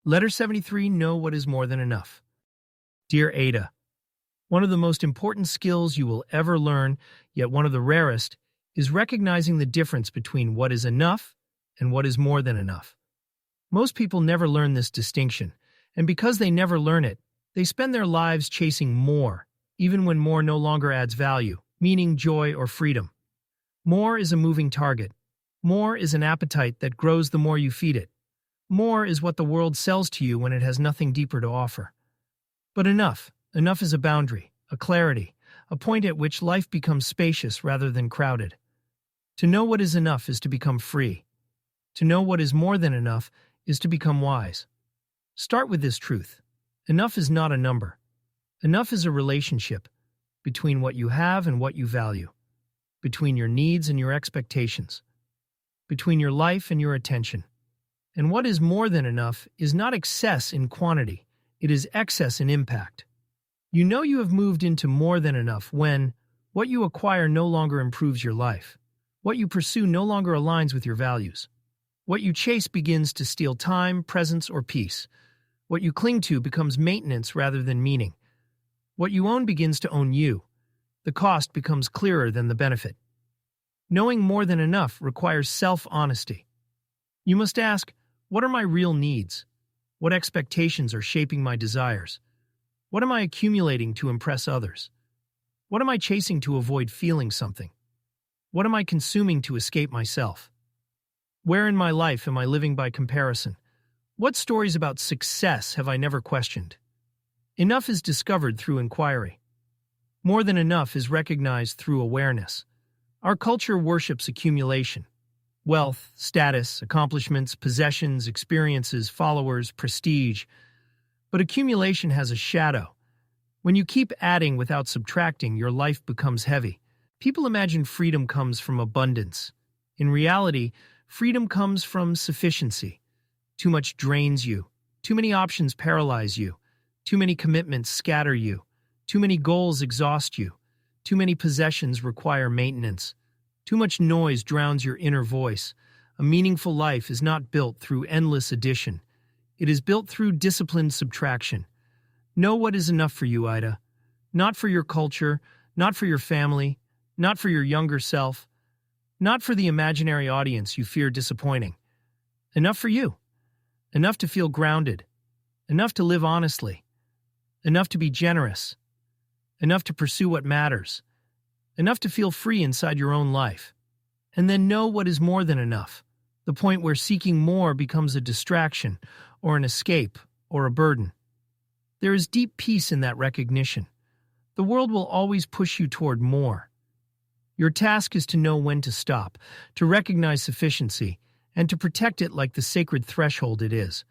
Letter 73, know what is more than enough. Dear Ada, one of the most important skills you will ever learn, yet one of the rarest, is recognizing the difference between what is enough and what is more than enough. Most people never learn this distinction, and because they never learn it, they spend their lives chasing more, even when more no longer adds value, meaning, joy, or freedom. More is a moving target. More is an appetite that grows the more you feed it. More is what the world sells to you when it has nothing deeper to offer. But enough is a boundary, a clarity, a point at which life becomes spacious rather than crowded. To know what is enough is to become free. To know what is more than enough is to become wise. Start with this truth. Enough is not a number. Enough is a relationship between what you have and what you value, between your needs and your expectations, between your life and your attention. And what is more than enough is not excess in quantity, it is excess in impact. You know you have moved into more than enough when what you acquire no longer improves your life, what you pursue no longer aligns with your values, what you chase begins to steal time, presence, or peace, what you cling to becomes maintenance rather than meaning, what you own begins to own you, the cost becomes clearer than the benefit. Knowing more than enough requires self-honesty. You must ask, what are my real needs? What expectations are shaping my desires? What am I accumulating to impress others? What am I chasing to avoid feeling something? What am I consuming to escape myself? Where in my life am I living by comparison? What stories about success have I never questioned? Enough is discovered through inquiry. More than enough is recognized through awareness. Our culture worships accumulation. Wealth, status, accomplishments, possessions, experiences, followers, prestige. But accumulation has a shadow. When you keep adding without subtracting, your life becomes heavy. People imagine freedom comes from abundance. In reality, freedom comes from sufficiency. Too much drains you. Too many options paralyze you. Too many commitments scatter you. Too many goals exhaust you. Too many possessions require maintenance. Too much noise drowns your inner voice. A meaningful life is not built through endless addition. It is built through disciplined subtraction. Know what is enough for you, Aida. Not for your culture, not for your family, not for your younger self, not for the imaginary audience you fear disappointing. Enough for you. Enough to feel grounded. Enough to live honestly. Enough to be generous. Enough to pursue what matters. Enough to feel free inside your own life. And then know what is more than enough, the point where seeking more becomes a distraction, or an escape, or a burden. There is deep peace in that recognition. The world will always push you toward more. Your task is to know when to stop, to recognize sufficiency, and to protect it like the sacred threshold it is.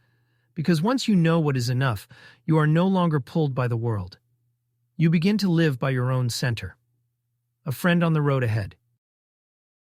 Because once you know what is enough, you are no longer pulled by the world. You begin to live by your own center. A friend on the road ahead.